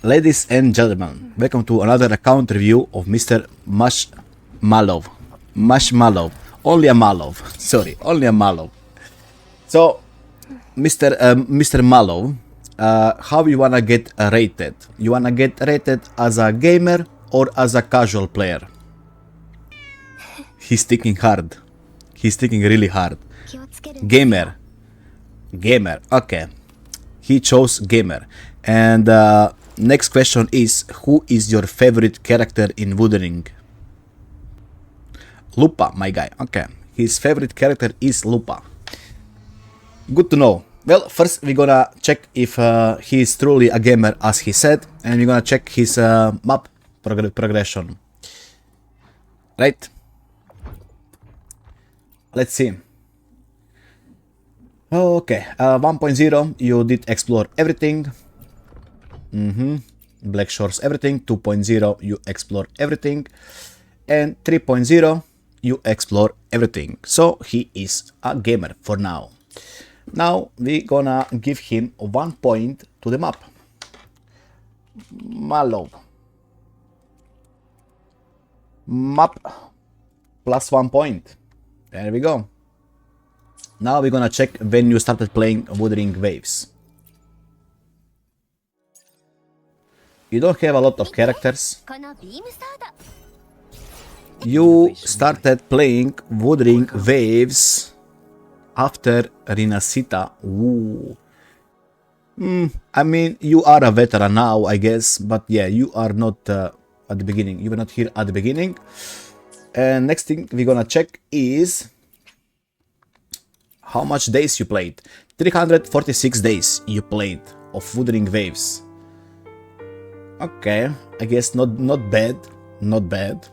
Ladies and gentlemen, welcome to another account review of Mr. Mallow. OnlyAMallow. Sorry, OnlyAMallow. So, Mr. Mallow, how you wanna get rated? You wanna get rated as a gamer or as a casual player? He's thinking hard. He's thinking really hard. Gamer. Gamer. Okay. He chose gamer. And next question is, who is your favorite character in Wuthering? Lupa, my guy. Okay. His favorite character is Lupa. Good to know. Well, first we're gonna check if he is truly a gamer as he said, and we're gonna check his map progression. Right? Let's see. Okay, 1.0, you did explore everything. Black Shores everything. 2.0, you explore everything. And 3.0, you explore everything. So he is a gamer for now. Now we're gonna give him 1 point to the map. Mallow. Map plus 1 point. There we go. Now we're gonna check when you started playing Wuthering Waves. You don't have a lot of characters. You started playing Wuthering Waves after Rinasita. Ooh. I mean, you are a veteran now, I guess, but yeah, you are not at the beginning. You were not here at the beginning. And next thing we're gonna check is how much days you played. 346 days you played of Wuthering Waves. Okay, I guess not bad. Not bad.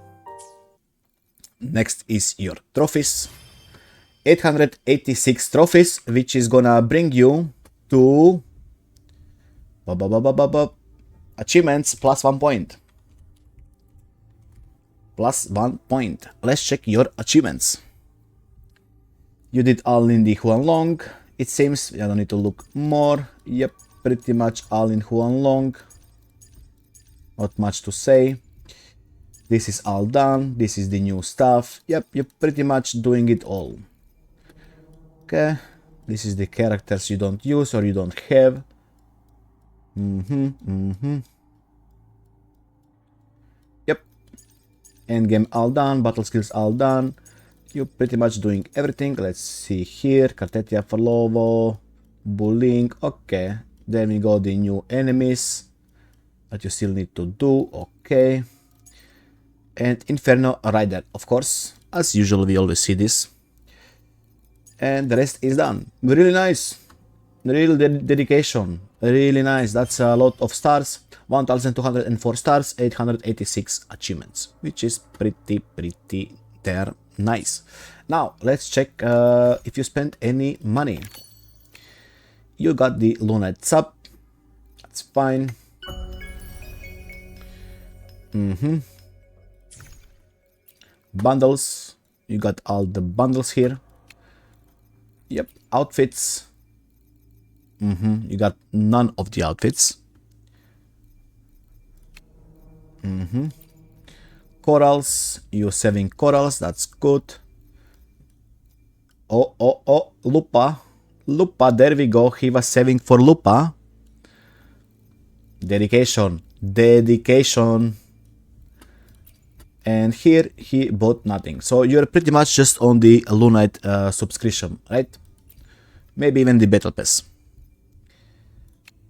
Next is your trophies. 886 trophies, which is gonna bring you to achievements plus 1 point. Plus 1 point. Let's check your achievements. You did all in the Huanglong. It seems I don't need to look more. Yep, pretty much all in Huanglong. Not much to say. This is all done. This is the new stuff. Yep, you're pretty much doing it all. Okay. This is the characters you don't use or you don't have. Yep. Endgame all done. Battle skills all done. You're pretty much doing everything. Let's see here. Kartetia, Farlovo, Bullying. Okay. Then we got the new enemies that you still need to do. Okay. And Inferno Rider, of course. As usual, we always see this. And the rest is done. Really nice. Real dedication. Really nice. That's a lot of stars. 1204 stars, 886 achievements, which is pretty there. Nice. Now let's check if you spent any money. You got the Lunite sub. That's fine. Bundles. You got all the bundles here. Yep. Outfits. You got none of the outfits. Corals. You're saving corals. That's good. Oh, Lupa. Lupa, there we go. He was saving for Lupa. Dedication. And here he bought nothing. So you're pretty much just on the Lunite subscription, right? Maybe even the Battle Pass.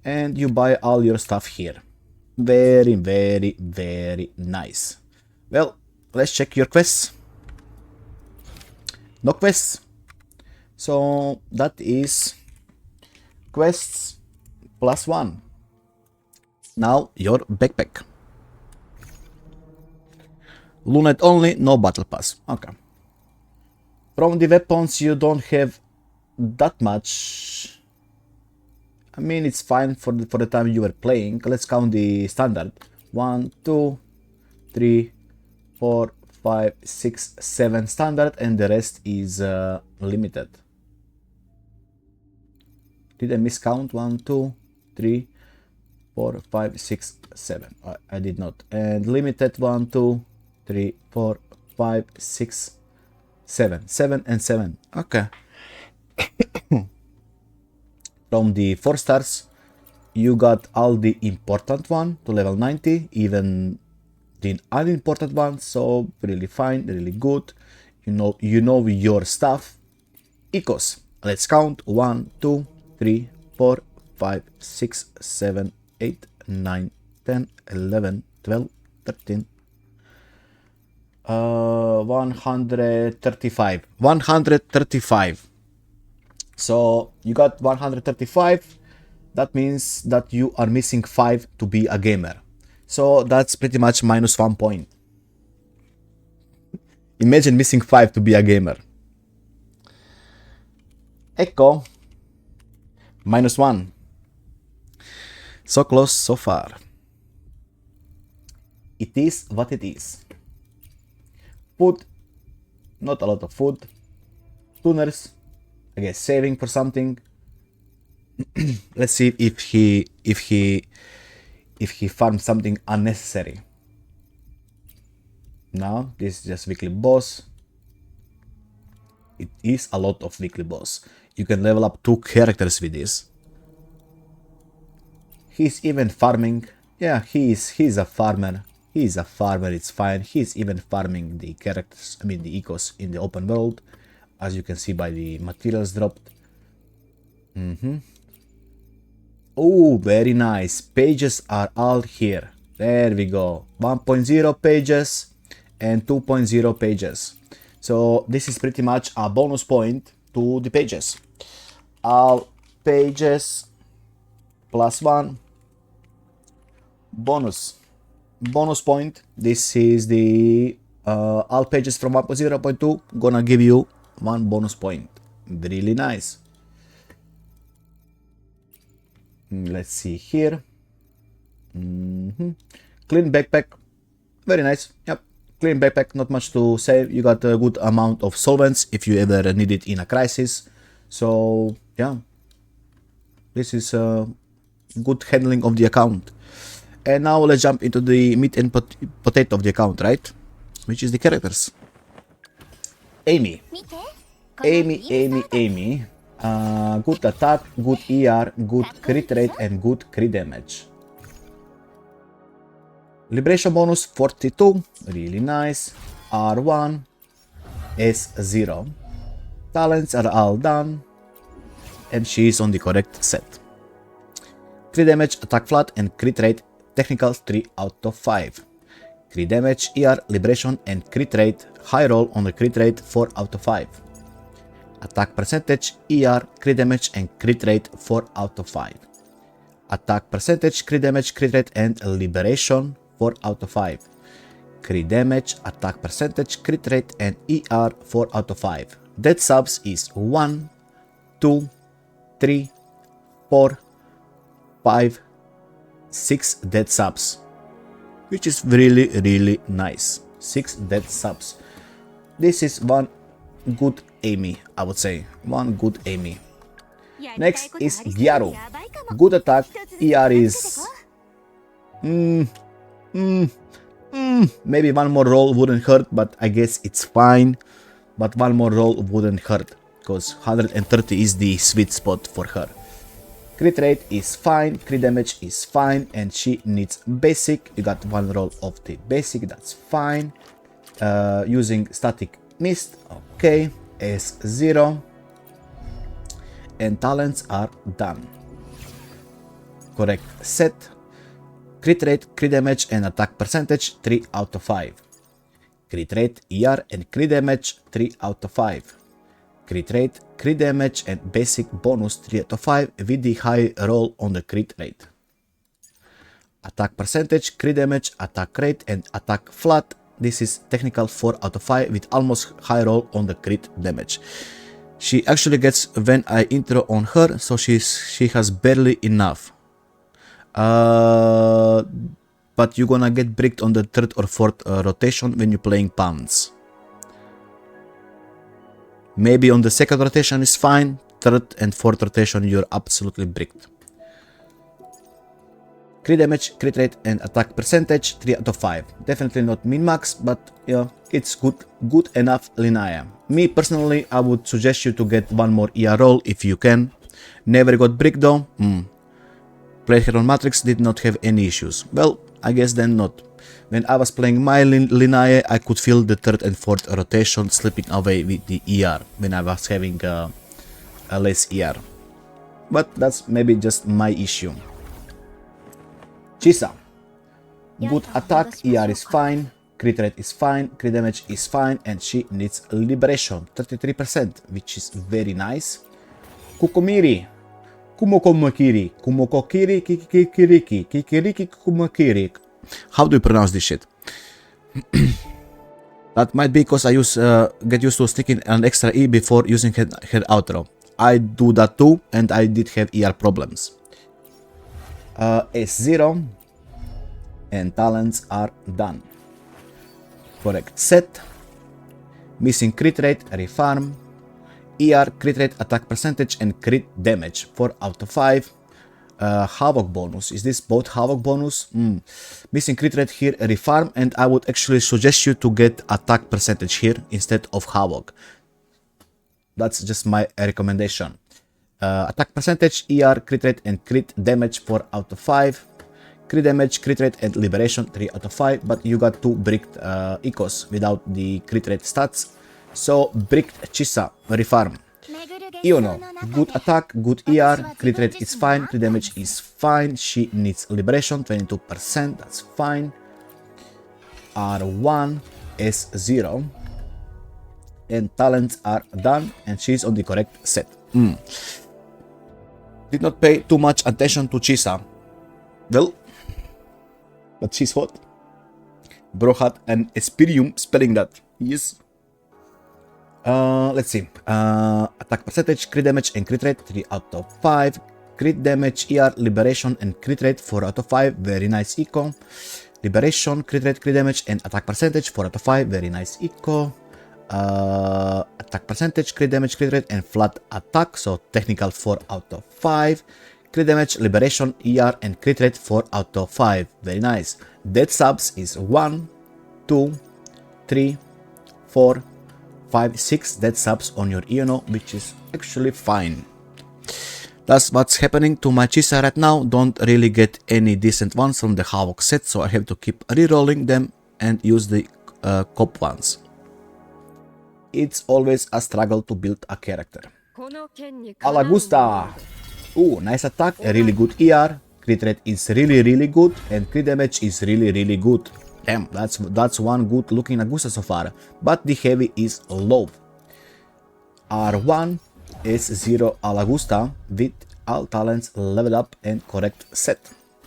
And you buy all your stuff here. Very nice. Well, let's check your quests. No quests. So that is quests plus 1. Now your backpack. Lunite only, no battle pass. Okay. From the weapons you don't have that much. I mean, it's fine for the time you were playing. Let's count the standard. 1, 2, 3, 4, 5, 6, 7 standard, and the rest is limited. Did I miscount? 1, 2, 3, 4, 5, 6, 7. I did not. And limited 1, 2, 3, 4, 5, 6, 7. 7 and 7. Okay. From the 4 stars, you got all the important one to level 90, even the unimportant one. So really fine, really good. You know your stuff. Equals. Let's count 1, 2, 3, 4, 5, 6, 7, 8, 9, 10, 11, 12, 13. 135. 135. So you got 135. That means that you are missing 5 to be a gamer. So that's pretty much minus 1 point. Imagine missing 5 to be a gamer. Echo. Minus 1. So close so far. It is what it is. Food. Not a lot of food. Tuners. I guess saving for something. Let's see if he farms something unnecessary. No, this is just weekly boss. It is a lot of weekly boss. You can level up 2 characters with this. He's even farming. Yeah, he's a farmer. He's a farmer, it's fine. He's even farming the characters, I mean the ecos in the open world, as you can see by the materials dropped. Oh, very nice. Pages are all here. There we go. 1.0 pages and 2.0 pages. So this is pretty much a bonus point to the pages. All pages plus 1 bonus point. This is the all pages from 1.0.2 gonna give you 1 bonus point. Really nice. Let's see here. Clean backpack. Very nice. Yep. Clean backpack. Not much to say. You got a good amount of solvents if you ever need it in a crisis. So yeah, this is good handling of the account. And now let's jump into the meat and potato of the account, right? Which is the characters. Amy. Amy. Good attack, good ER, good crit rate, and good crit damage. Liberation bonus 42, really nice. R1, S0. Talents are all done, and she is on the correct set. Crit damage, attack flat, and crit rate, technical 3 out of 5. Crit damage, ER, liberation, and crit rate, high roll on the crit rate 4 out of 5. Attack percentage, ER, crit damage, and crit rate 4 out of 5. Attack percentage, crit damage, crit rate, and liberation 4 out of 5. Crit damage, attack percentage, crit rate, and ER 4 out of 5. Dead subs is 1, 2, 3, 4, 5, 6 dead subs, which is really nice. 6 dead subs. This is one good Amy, I would say. One good Amy. Next is Gyaru. Good attack. ER is maybe one more roll wouldn't hurt, but I guess it's fine. But one more roll wouldn't hurt, because 130 is the sweet spot for her. Crit rate is fine, crit damage is fine, and she needs basic. You got one roll of the basic, that's fine. Using static mist, okay. S0. And talents are done. Correct set. Crit rate, crit damage, and attack percentage 3 out of 5. Crit rate, ER, and crit damage 3 out of 5. Crit rate, crit damage, and basic bonus 3 out of 5 with the high roll on the crit rate. Attack percentage, crit damage, attack rate, and attack flat. This is technical 4 out of 5 with almost high roll on the crit damage. She actually gets when I intro on her, so she has barely enough. But you're gonna get bricked on the 3rd or 4th rotation when you're playing pounds. Maybe on the 2nd rotation is fine, 3rd and 4th rotation you're absolutely bricked. Crit damage, crit rate, and attack percentage 3 out of 5. Definitely not min-max, but yeah, it's good enough Linaya. Me personally, I would suggest you to get one more ER roll if you can. Never got brick though. Played her on Matrix, did not have any issues. Well, I guess then not. When I was playing my Linaya, I could feel the third and fourth rotation slipping away with the ER when I was having a less ER. But that's maybe just my issue. Chisa. Good attack, ER is fine, crit rate is fine, crit damage is fine, and she needs liberation, 33%, which is very nice. Kukomiri. Kumokomokiri. Kumokokiri kikiriki. Kikiriki kumakiri. How do you pronounce this shit? That might be because I get used to sticking an extra E before using her outro. I do that too, and I did have ER problems. S0 and talents are done. Correct set. Missing crit rate, refarm. ER, crit rate, attack percentage, and crit damage 4 out of 5. Havoc bonus. Is this both Havoc bonus? Missing crit rate here, refarm, and I would actually suggest you to get attack percentage here instead of Havoc. That's just my recommendation. Attack percentage, ER, crit rate, and crit damage 4 out of 5. Crit damage, crit rate, and liberation 3 out of 5. But you got 2 bricked ecos without the crit rate stats. So bricked Chisa, refarm. Iono, good attack, good ER, crit rate is fine, crit damage is fine. She needs liberation 22%, that's fine. R1, S0. And talents are done, and she's on the correct set. Did not pay too much attention to Chisa. Well, but she's hot. Bro had an Espirium spelling that. Yes. Let's see. Attack percentage, crit damage, and crit rate 3 out of 5. Crit damage, ER, liberation, and crit rate 4 out of 5. Very nice eco. Liberation, crit rate, crit damage, and attack percentage 4 out of 5. Very nice eco. Attack percentage, crit damage, crit rate, and flat attack. So technical 4 out of 5. Crit damage, liberation, ER, and crit rate 4 out of 5. Very nice. Dead subs is 1, 2, 3, 4, 5, 6 dead subs on your Iono, which is actually fine. That's what's happening to my Chisa right now. Don't really get any decent ones from the Havoc set, so I have to keep rerolling them and use the cop ones. It's always a struggle to build a character. Alagusta! Ooh, nice attack, a really good ER, crit rate is really good, and crit damage is really good. Damn, that's one good looking Agusta so far, but the heavy is low. R1 is 0 Alagusta with all talents leveled up and correct set.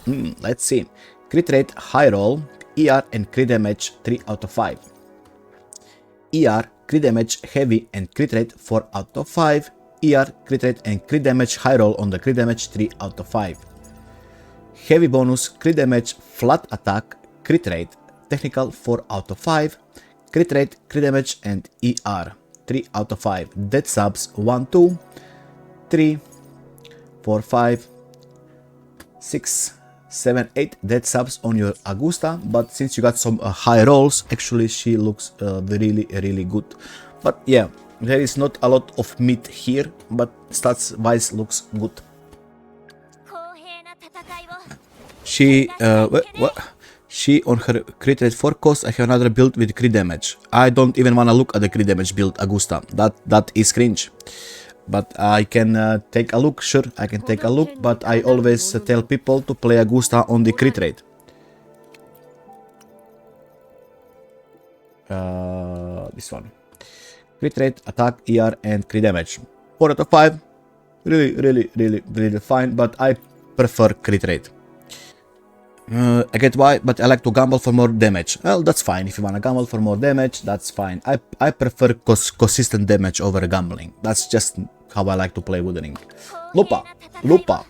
Let's see. Crit rate, high roll, ER and crit damage 3 out of 5. ER, crit damage, heavy and crit rate 4 out of 5. ER, crit rate and crit damage, high roll on the crit damage 3 out of 5. Heavy bonus, crit damage, flat attack, crit rate, technical 4 out of 5. Crit rate, crit damage, and ER 3 out of 5. Dead subs 1, 2, 3, 4, 5, 6, 7, 8 dead subs on your Agusta, but since you got some high rolls, actually she looks really good. But yeah, there is not a lot of meat here, but stats wise looks good. She She on her crit rate 4 cost, I have another build with crit damage. I don't even wanna look at the crit damage build Agusta. That is cringe. But I can take a look, sure, I can take a look, but I always tell people to play Agusta on the crit rate. This one. Crit rate, attack, ER, and crit damage. 4 out of 5. Really fine, but I prefer crit rate. I get why, but I like to gamble for more damage. Well, that's fine. If you wanna gamble for more damage, that's fine. I prefer consistent damage over gambling. That's just how I like to play Wuthering. Lupa.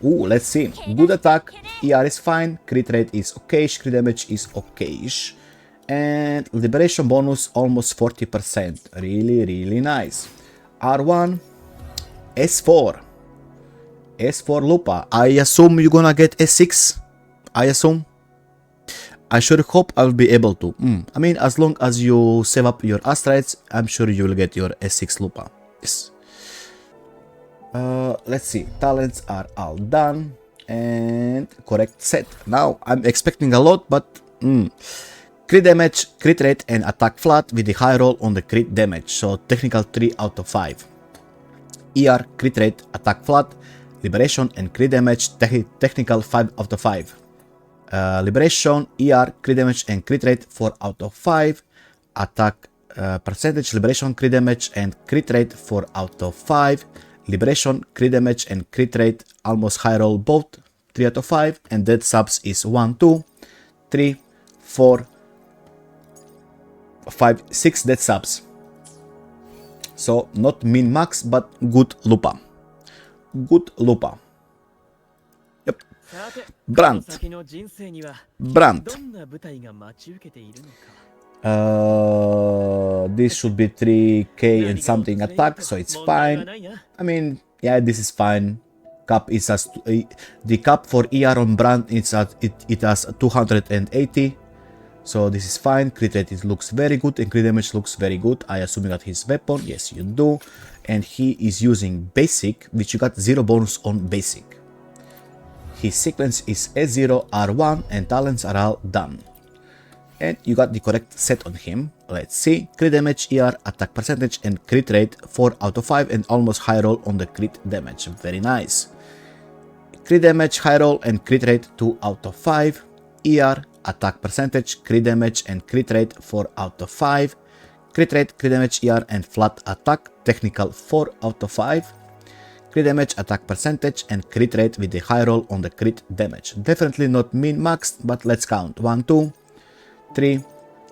Ooh, let's see. Good attack. ER is fine. Crit rate is okayish. Crit damage is okayish. And liberation bonus almost 40%. Really nice. R1. S4. S4 Lupa. I assume you're gonna get S6. I assume. I sure hope I will be able to. I mean, as long as you save up your astrites, I'm sure you will get your S6 Lupa. Yes. Let's see. Talents are all done. And correct set. Now, I'm expecting a lot, but... Crit damage, crit rate, and attack flat with the high roll on the crit damage. So, technical 3 out of 5. ER, crit rate, attack flat, liberation, and crit damage, technical 5 out of 5. Liberation, ER, crit damage, and crit rate 4 out of 5. Attack percentage, liberation, crit damage, and crit rate 4 out of 5. Liberation, crit damage, and crit rate almost high roll both 3 out of 5. And dead subs is 1, 2, 3, 4, 5, 6 dead subs. So not min max, but good Lupa. Good Lupa. Yep. Brand. This should be 3k and something attack, so it's fine. I mean, yeah, this is fine. Cap is as the cap for ER on Brand it's at it has 280. So this is fine. Crit rate looks very good and crit damage looks very good. I assume you got his weapon. Yes, you do. And he is using basic, which you got 0 bonus on basic. His sequence is S0, R1, and talents are all done. And you got the correct set on him. Let's see. Crit damage, ER, attack percentage, and crit rate 4 out of 5, and almost high roll on the crit damage. Very nice. Crit damage, high roll, and crit rate 2 out of 5. ER, attack percentage, crit damage, and crit rate 4 out of 5. Crit rate, crit damage, ER, and flat attack, technical 4 out of 5. Crit damage, attack percentage, and crit rate with the high roll on the crit damage. Definitely not min maxed, but let's count. 1, 2, 3,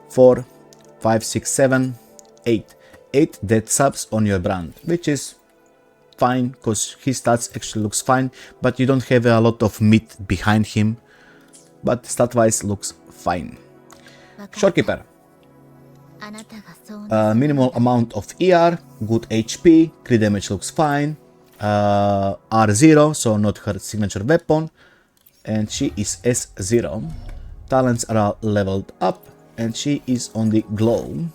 4, 5, 6, 7, 8. 8 dead subs on your Brand, which is fine, because his stats actually looks fine, but you don't have a lot of meat behind him. But stat-wise looks fine. Shorekeeper. Minimal amount of ER, good HP, crit damage looks fine. R0, so not her signature weapon. And she is S0. Talents are all leveled up, and she is on the glow.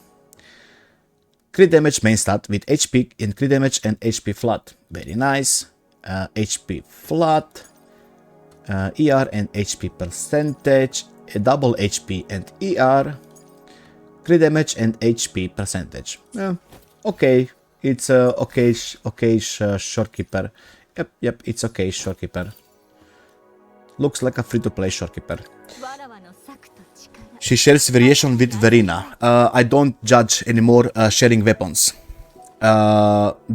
Crit damage main stat with HP in crit damage and HP flat. Very nice. HP flat. ER and HP percentage, double HP and ER, crit damage and HP percentage. Okay, it's okay Shorekeeper. Yep, it's okay Shorekeeper. Looks like a free-to-play Shorekeeper. She shares variation with Verena. I don't judge anymore sharing weapons. After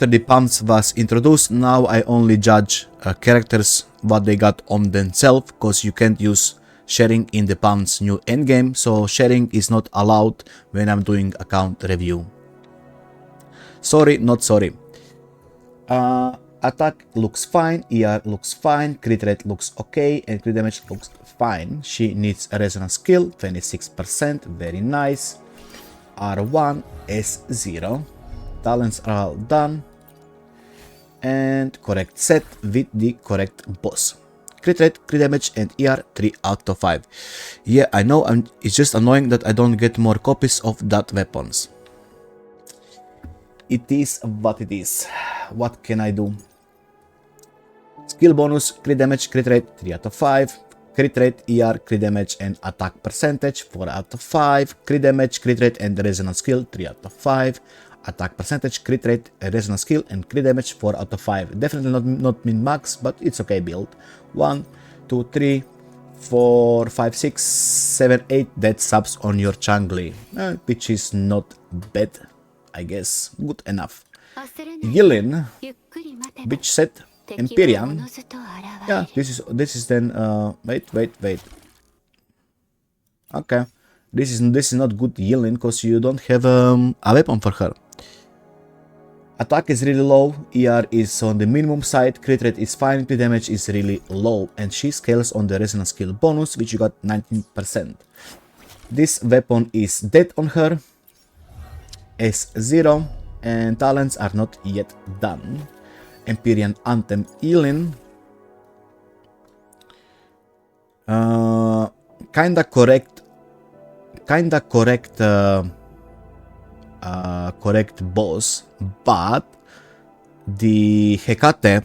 the pumps was introduced, now I only judge characters what they got on themselves, because you can't use sharing in the pumps new endgame, so sharing is not allowed when I'm doing account review. Sorry, not sorry. Attack looks fine, ER looks fine, crit rate looks okay, and crit damage looks fine. She needs a resonance skill, 26%, very nice. R1, S0. Talents are all done. And correct set with the correct boss. Crit rate, crit damage, and ER 3 out of 5. Yeah, I know, it's just annoying that I don't get more copies of that weapons. It is what it is. What can I do? Skill bonus, crit damage, crit rate 3 out of 5. Crit rate, ER, crit damage, and attack percentage 4 out of 5. Crit damage, crit rate, and resonance skill 3 out of 5. Attack percentage, crit rate, resonance skill, and crit damage 4 out of 5. Definitely not min max, but it's okay build. 1, 2, 3, 4, 5, 6, 7, 8 dead subs on your changli, which is not bad, I guess. Good enough. Yilin, which set? Empyrean. Yeah, this is then wait. Okay. This is not good Yilin, because you don't have a weapon for her. Attack is really low, ER is on the minimum side, crit rate is fine, crit damage is really low, and she scales on the resonance skill bonus, which you got 19%. This weapon is dead on her, S0, and talents are not yet done. Empyrean Anthem Yilin. Kinda correct. Correct boss, but the Hecate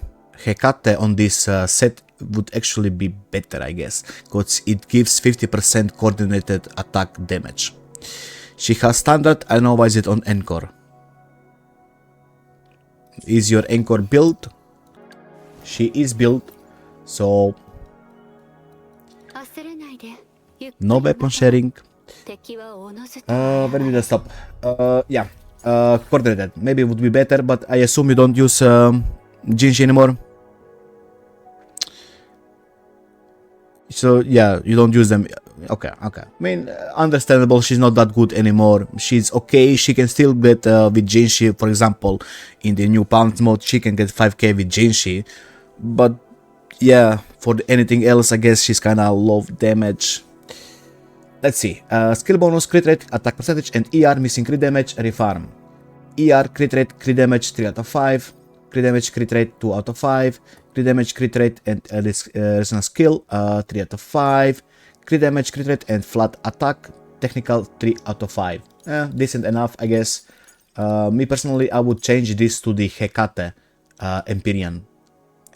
on this set would actually be better, I guess, because it gives 50% coordinated attack damage. She has standard, I don't know why is it on Encore. Is your Encore built? She is built, so no weapon sharing. Where did I stop? Yeah, coordinated. Maybe it would be better, but I assume you don't use Jinshi anymore. So yeah, you don't use them. Okay. I mean, understandable. She's not that good anymore. She's okay. She can still get with Jinshi, for example, in the new Pounds mode, she can get 5k with Jinshi. But yeah, for anything else, I guess she's kind of low damage. Let's see. Skill bonus, crit rate, attack percentage, and ER missing crit damage, refarm. ER, crit rate, crit damage 3 out of 5. Crit damage, crit rate 2 out of 5. Crit damage, crit rate, and resonance skill 3 out of 5. Crit damage, crit rate, and flat attack, technical 3 out of 5. Decent enough, I guess. Me personally, I would change this to the Hecate Empyrean.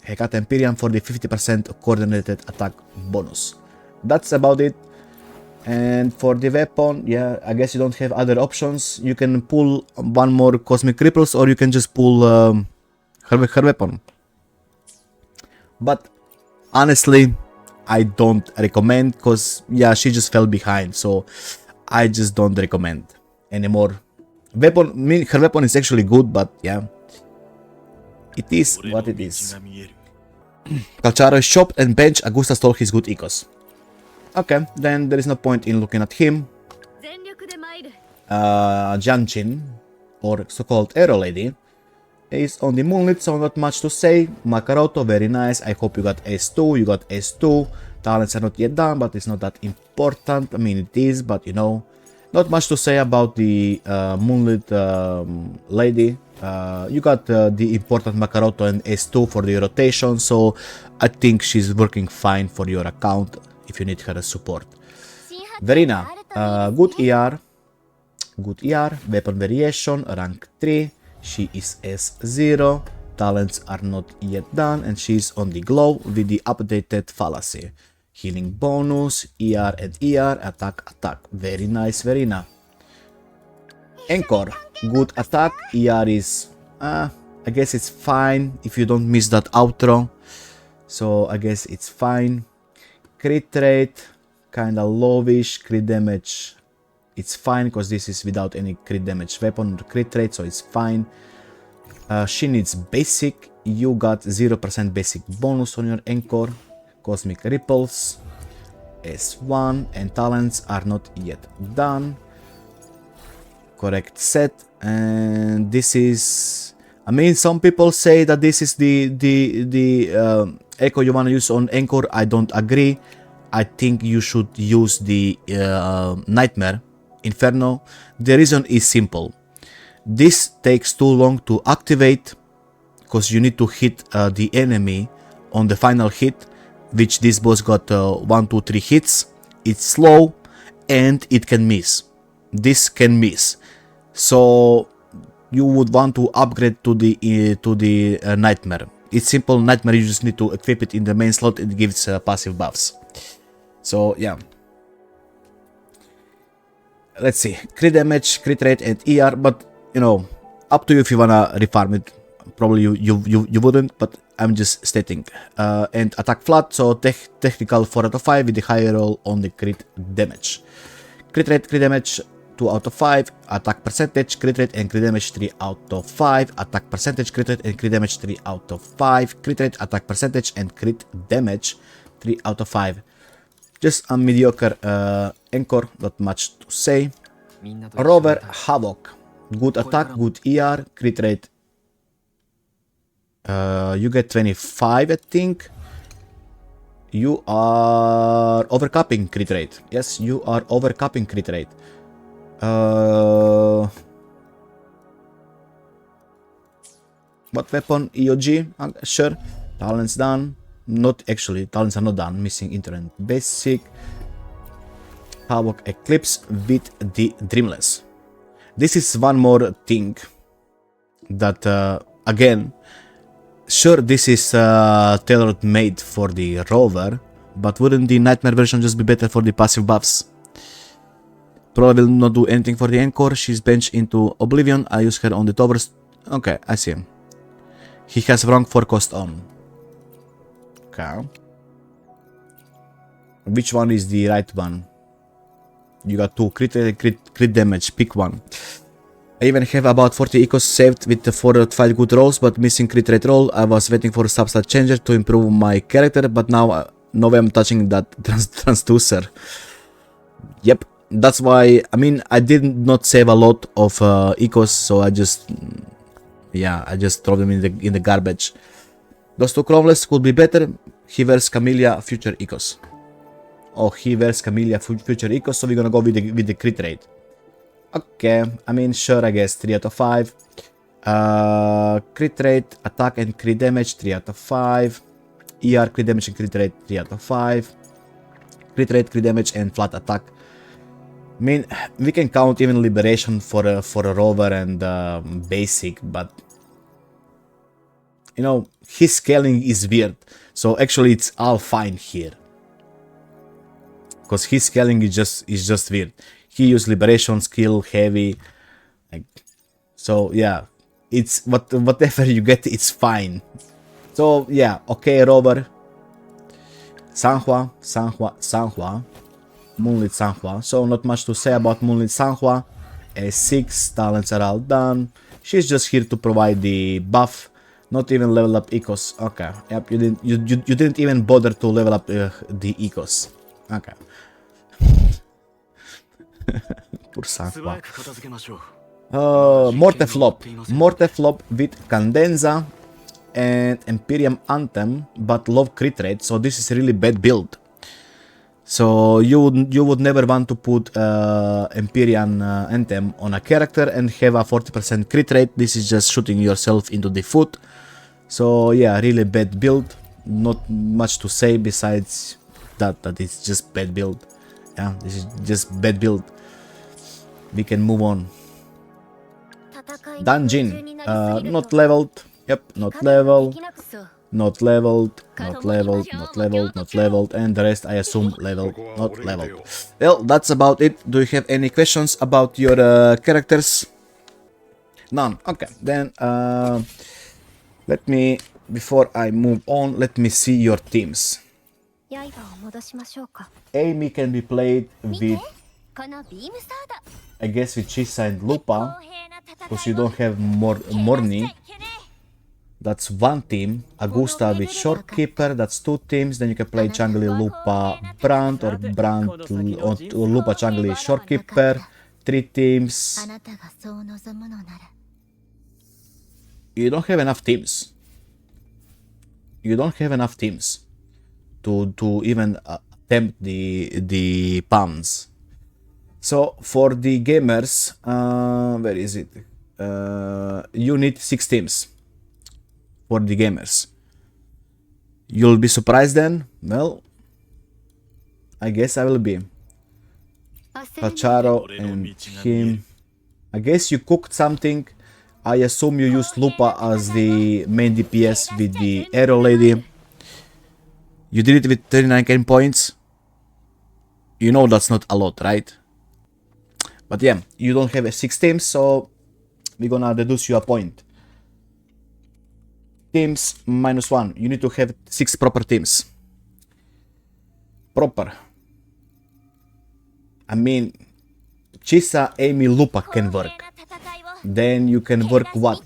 Hecate Empyrean for the 50% coordinated attack bonus. That's about it. And for the weapon, yeah, I guess you don't have other options. You can pull one more Cosmic Ripples, or you can just pull her weapon. But honestly, I don't recommend, because yeah, she just fell behind, so I just don't recommend anymore. Her weapon is actually good, but yeah, it is what it is. Calcharo is chopped and bench. Augusta stole his good ecos. Okay, then there is no point in looking at him. Jianchin, or so-called Arrow Lady, is on the Moonlit, so not much to say. Makaroto, very nice. I hope you got S2. You got S2. Talents are not yet done, but it's not that important. I mean, it is, but you know, not much to say about the Moonlit Lady. You got the important Makaroto and S2 for the rotation, so I think she's working fine for your account if you need her as support. Verina, good ER, weapon variation, rank 3, she is S0, talents are not yet done, and she's on the glow with the updated fallacy. Healing bonus, ER and ER, attack, very nice, Verina. Encore, good attack, ER is, I guess it's fine if you don't miss that outro, so I guess it's fine. Crit rate, kinda lowish. Crit damage, it's fine, because this is without any crit damage weapon crit rate, so it's fine. She needs basic. You got 0% basic bonus on your Encore. Cosmic Ripples, S1, and talents are not yet done. Correct set, and this is, I mean, some people say that this is the echo you want to use on Encore. I don't agree. I think you should use the Nightmare Inferno. The reason is simple. This takes too long to activate, because you need to hit the enemy on the final hit, which this boss got 1, 2, 3 hits. It's slow and it can miss. This can miss. So you would want to upgrade to the Nightmare. It's simple. Nightmare, you just need to equip it in the main slot. It gives passive buffs. So yeah. Let's see. Crit damage, crit rate, and ER. But you know, up to you if you wanna refarm it. Probably you wouldn't, but I'm just stating. And attack flat, so technical 4 out of 5 with the higher roll on the crit damage. Crit rate, crit damage 2 out of 5, attack percentage, crit rate, and crit damage 3 out of 5, attack percentage, crit rate, and crit damage 3 out of 5, crit rate, attack percentage, and crit damage 3 out of 5. Just a mediocre Encore, not much to say. Rover Havoc, good attack, good ER, crit rate. You get 25, I think. You are overcapping crit rate. Yes, you are overcapping crit rate. What weapon? EOG? Sure. Talents done. Not actually, talents are not done. Missing internet basic. Havoc Eclipse with the Dreamless. This is one more thing that, again, sure, this is tailored made for the rover, but wouldn't the Nightmare version just be better for the passive buffs? Probably will not do anything for the Anchor. She's benched into Oblivion. I use her on the towers. Okay, I see. He has wrong for cost on. Okay. Which one is the right one? You got two crit damage. Pick one. I even have about 40 ecos saved with the 4 or 5 good rolls, but missing crit rate roll. I was waiting for a substat changer to improve my character, but now I'm touching that transducer. Yep, that's why, I mean, I did not save a lot of ecos, so I just throw them in the garbage. Those two Chromeless could be better. He wears Camellia Future Ecos. Oh, he wears Camellia Future Ecos, so we're gonna go with the crit rate. Okay, I mean, sure, I guess 3 out of 5. Crit rate, attack and crit damage 3 out of 5. ER, crit damage and crit rate 3 out of 5. Crit rate, crit damage and flat attack. I mean, we can count even Liberation for a rover and basic, but you know, his scaling is weird. So actually it's all fine here. Because his scaling is just weird. He used Liberation, skill, heavy. Like, so yeah, it's whatever you get, it's fine. So yeah, okay, rover. Sanhua. Moonlit Sanhua. So not much to say about Moonlit Sanhua. 6 talents are all done. She's just here to provide the buff. Not even level up ecos. Okay. Yep. You didn't even bother to level up the ecos. Okay. Poor Sanhua. Morteflop with Candenza and Empyrean Anthem, but low crit rate. So this is a really bad build. So you would never want to put Empyrean Anthem on a character and have a 40% crit rate. This is just shooting yourself into the foot. So yeah, really bad build. Not much to say besides that it's just bad build. Yeah, this is just bad build. We can move on. Dungeon, not leveled. Yep, not leveled. Not leveled, not leveled, not leveled, not leveled, and the rest I assume leveled, not leveled. Well, that's about it. Do you have any questions about your characters? None. Okay, then let me, before I move on, let me see your teams. Amy can be played with, I guess, with Chisa and Lupa, because you don't have Morni. That's one team. Augusta with Shorekeeper, that's 2 teams. Then you can play Changli, Lupa, Brand, or Brand, or Lupa, Changli, Shorekeeper. 3 teams. You don't have enough teams. You don't have enough teams to even attempt the puns. So for the gamers, where is it? You need 6 teams. For the gamers. You'll be surprised then? Well, I guess I will be. Pacharo and him. I guess you cooked something. I assume you used Lupa as the main DPS with the Arrow Lady. You did it with 39 game points. You know that's not a lot, right? But yeah, you don't have 6 teams, so we're gonna deduce you a point. Teams -1. You need to have 6 proper teams. Proper. I mean, Chisa, Amy, Lupa can work. Then you can work what?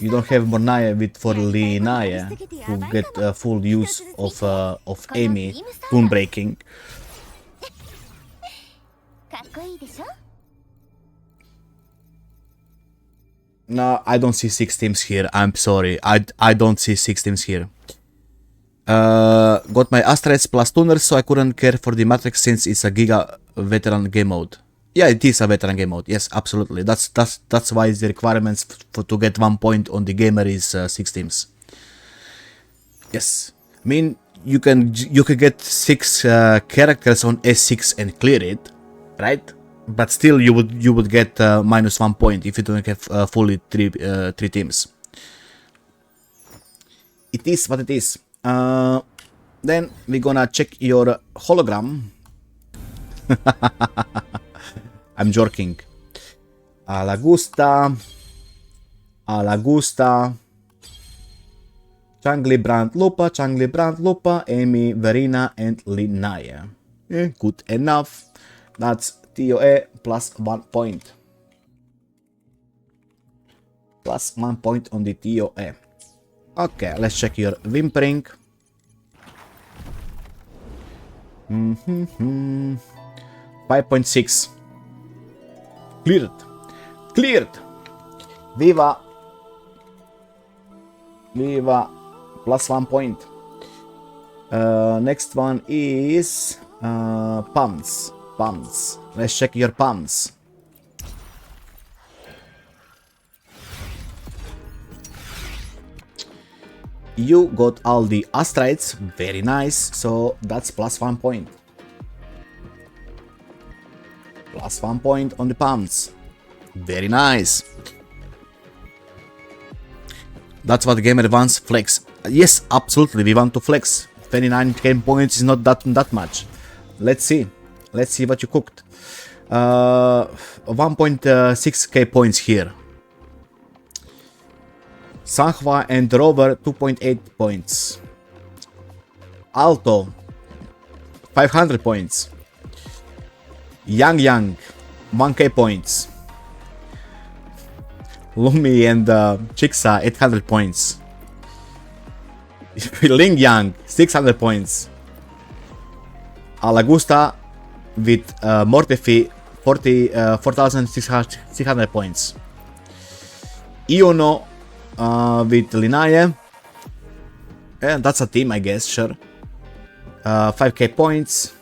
You don't have Mornaya with for Linaya to get full use of Amy toon breaking. No, I don't see 6 teams here. I'm sorry. I don't see 6 teams here. Got my Astrates plus tuners, so I couldn't care for the Matrix since it's a Giga veteran game mode. Yeah, it is a veteran game mode. Yes, absolutely. That's why the requirements to get 1 point on the gamer is 6 teams. Yes. mean, you can get 6 characters on S6 and clear it, right? But still, you would get -1 point if you don't have fully three teams. It is what it is. Then we're gonna check your hologram. I'm joking. Alla gusta. Changli, Brand, Lupa, Amy, Verena, and Linnaea. Good enough. That's TOE plus 1 point. Plus 1 point on the TOE. Okay, let's check your whimpering. 5.6. Cleared. Viva. Plus 1 point. Next one is pumps. Let's check your pumps. You got all the astrites, very nice, so that's plus 1 point. Plus 1 point on the pumps. Very nice. That's what gamer wants, flex. Yes, absolutely, we want to flex. 29k points is not that much. Let's see what you cooked. 1.6k points here. Sanghwa and Rover 2.8 points. Alto 500 points. Yang 1k points. Lumi and Chixa 800 points. Ling Yang 600 points. Alagusta with Mortefi 4,600 points. Iono with Linnaea, and that's a team, I guess, sure. 5k points.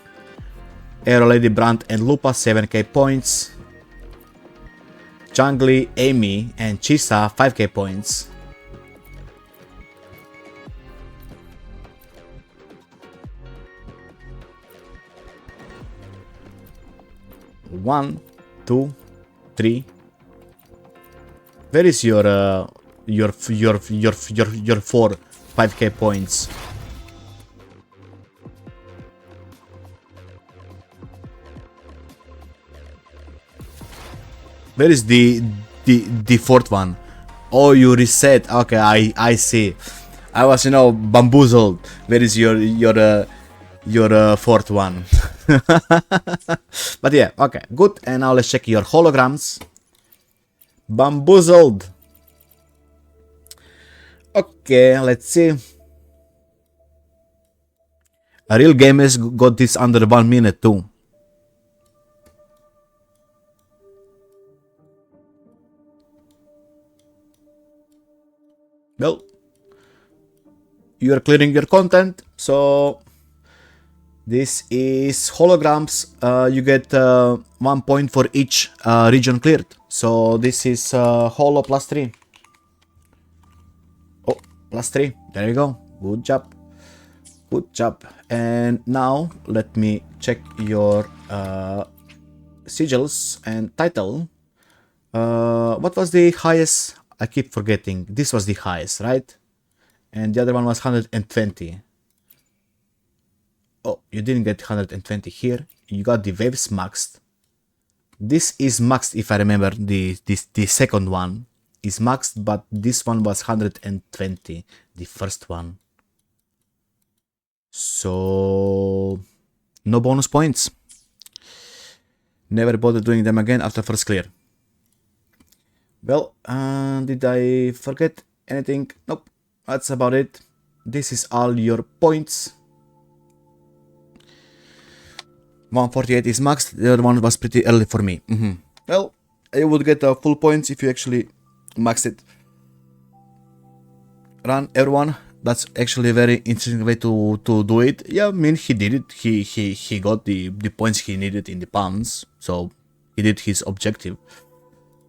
Aero Lady Brandt and Lupa 7k points. Changli, Amy, and Chisa 5k points. One, two, three. Where is your 5k points? Where is the fourth one? Oh, you reset. Okay, I see. I was, bamboozled. Where is your fourth one? But yeah, okay, good. And now let's check your holograms. Bamboozled. Okay, let's see. A real gamers got this under 1 minute too. Well, you are clearing your content, so this is holograms. You get 1 point for each region cleared. So this is holo plus 3. Oh, plus 3. There you go. Good job. Good job. And now let me check your sigils and title. What was the highest? I keep forgetting. This was the highest, right? And the other one was 120. Oh, you didn't get 120 here. You got the waves maxed. This is maxed, if I remember. The second one is maxed, but this one was 120. The first one. So no bonus points. Never bother doing them again after first clear. Well, did I forget anything? Nope, that's about it. This is all your points. 148 is maxed, the other one was pretty early for me. Well, you would get full points if you actually maxed it. Run, everyone. That's actually a very interesting way to do it. Yeah, I mean, he did it. He got the points he needed in the pounds, so he did his objective.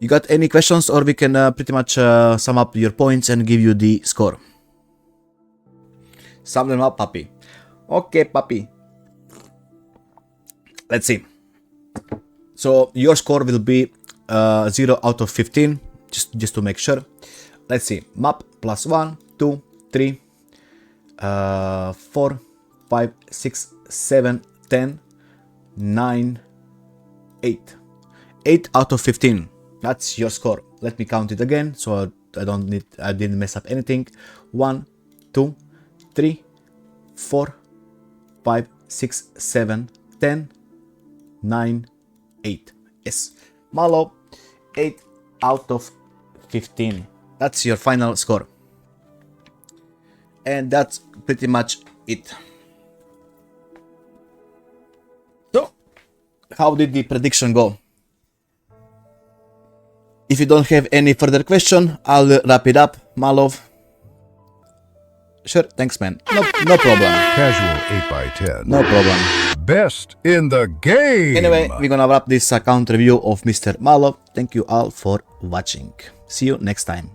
You got any questions, or we can pretty much sum up your points and give you the score? Sum them up, puppy. Okay, puppy. Let's see. So your score will be 0 out of 15, just to make sure. Let's see. Map plus 1, 2, 3, 4, 5, 6, 7, 10, 9, 8. 8 out of 15. That's your score. Let me count it again, so I didn't mess up anything. 1, 2, 3, 4, 5, 6, 7, 10, 9, 8. Yes, Mallow, 8 out of 15. That's your final score. And that's pretty much it. So, how did the prediction go? If you don't have any further question, I'll wrap it up, Mallow. Sure, thanks, man. No problem. Casual 8x10. No problem. Best in the game. Anyway, we're gonna wrap this account review of Mr. Mallow. Thank you all for watching. See you next time.